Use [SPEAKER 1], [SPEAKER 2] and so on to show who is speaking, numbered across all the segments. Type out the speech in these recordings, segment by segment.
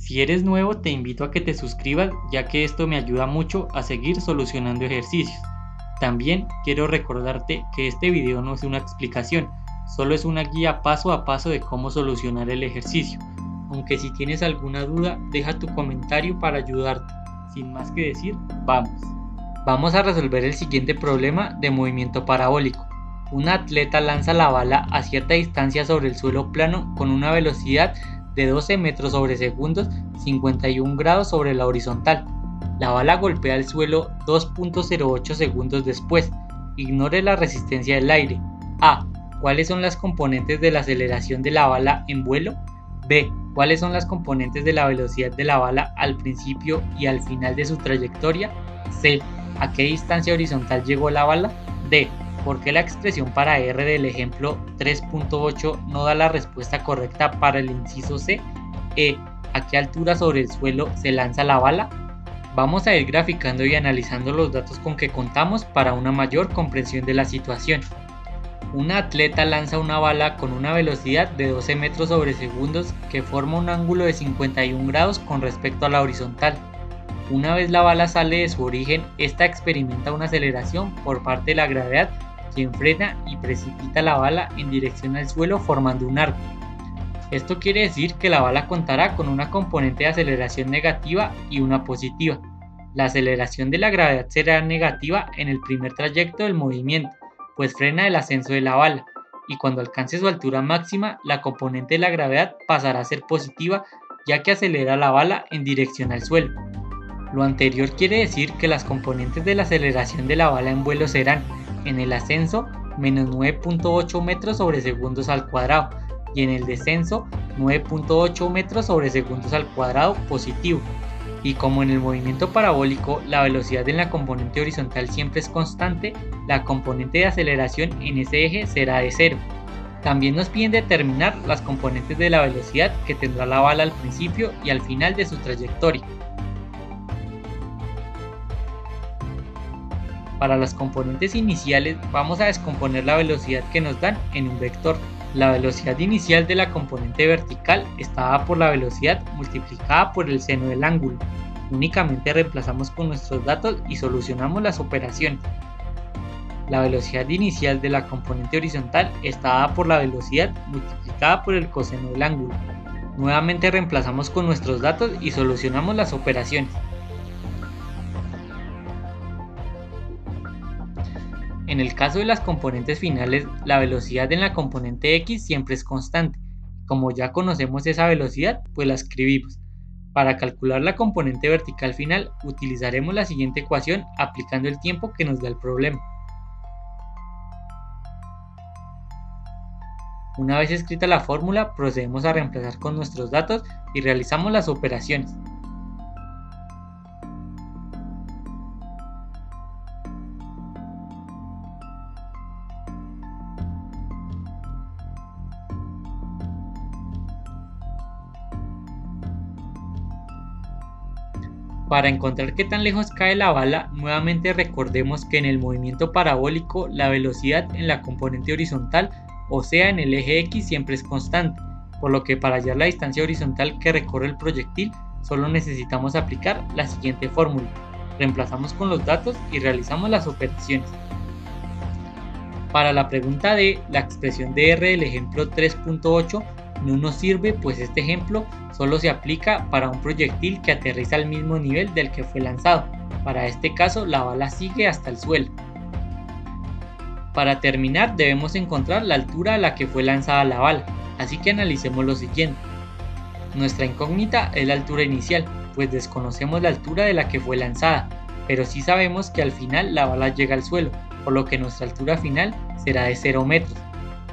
[SPEAKER 1] Si eres nuevo, te invito a que te suscribas, ya que esto me ayuda mucho a seguir solucionando ejercicios. También quiero recordarte que este video no es una explicación, solo es una guía paso a paso de cómo solucionar el ejercicio. Aunque si tienes alguna duda, deja tu comentario para ayudarte. Sin más que decir, vamos. Vamos a resolver el siguiente problema de movimiento parabólico. Un atleta lanza la bala a cierta distancia sobre el suelo plano con una velocidad de 12 metros sobre segundos, 51 grados sobre la horizontal. La bala golpea el suelo 2.08 segundos después. Ignore la resistencia del aire. A. ¿Cuáles son las componentes de la aceleración de la bala en vuelo? B. ¿Cuáles son las componentes de la velocidad de la bala al principio y al final de su trayectoria? C. ¿A qué distancia horizontal llegó la bala? D. ¿Por qué la expresión para R del ejemplo 3.8 no da la respuesta correcta para el inciso C? E. ¿A qué altura sobre el suelo se lanza la bala? Vamos a ir graficando y analizando los datos con que contamos para una mayor comprensión de la situación. Un atleta lanza una bala con una velocidad de 12 metros sobre segundos que forma un ángulo de 51 grados con respecto a la horizontal. Una vez la bala sale de su origen, esta experimenta una aceleración por parte de la gravedad, quien frena y precipita la bala en dirección al suelo formando un arco. Esto quiere decir que la bala contará con una componente de aceleración negativa y una positiva. La aceleración de la gravedad será negativa en el primer trayecto del movimiento, pues frena el ascenso de la bala, y cuando alcance su altura máxima, la componente de la gravedad pasará a ser positiva, ya que acelera la bala en dirección al suelo. Lo anterior quiere decir que las componentes de la aceleración de la bala en vuelo serán, en el ascenso, menos 9.8 metros sobre segundos al cuadrado, y en el descenso, 9.8 metros sobre segundos al cuadrado positivo. Y como en el movimiento parabólico la velocidad en la componente horizontal siempre es constante, la componente de aceleración en ese eje será de 0. También nos piden determinar las componentes de la velocidad que tendrá la bala al principio y al final de su trayectoria. Para las componentes iniciales vamos a descomponer la velocidad que nos dan en un vector. La velocidad inicial de la componente vertical está dada por la velocidad multiplicada por el seno del ángulo. Únicamente reemplazamos con nuestros datos y solucionamos las operaciones. La velocidad inicial de la componente horizontal está dada por la velocidad multiplicada por el coseno del ángulo. Nuevamente reemplazamos con nuestros datos y solucionamos las operaciones. En el caso de las componentes finales, la velocidad en la componente x siempre es constante. Como ya conocemos esa velocidad, pues la escribimos. Para calcular la componente vertical final, utilizaremos la siguiente ecuación aplicando el tiempo que nos da el problema. Una vez escrita la fórmula, procedemos a reemplazar con nuestros datos y realizamos las operaciones. Para encontrar qué tan lejos cae la bala, nuevamente recordemos que en el movimiento parabólico la velocidad en la componente horizontal, o sea en el eje X, siempre es constante, por lo que para hallar la distancia horizontal que recorre el proyectil solo necesitamos aplicar la siguiente fórmula. Reemplazamos con los datos y realizamos las operaciones. Para la pregunta D, la expresión de R del ejemplo 3.8 no nos sirve, pues este ejemplo solo se aplica para un proyectil que aterriza al mismo nivel del que fue lanzado. Para este caso, la bala sigue hasta el suelo. Para terminar, debemos encontrar la altura a la que fue lanzada la bala, así que analicemos lo siguiente. Nuestra incógnita es la altura inicial, pues desconocemos la altura de la que fue lanzada, pero sí sabemos que al final la bala llega al suelo, por lo que nuestra altura final será de 0 metros.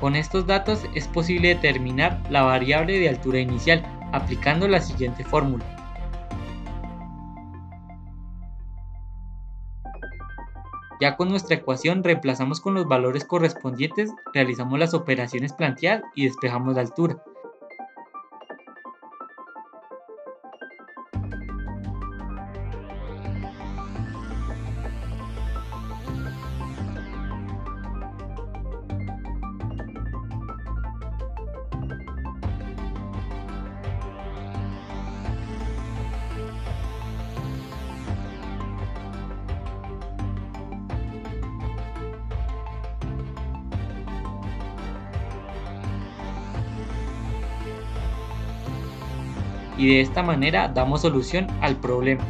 [SPEAKER 1] Con estos datos es posible determinar la variable de altura inicial, aplicando la siguiente fórmula. Ya con nuestra ecuación reemplazamos con los valores correspondientes, realizamos las operaciones planteadas y despejamos la altura. y de esta manera damos solución al problema.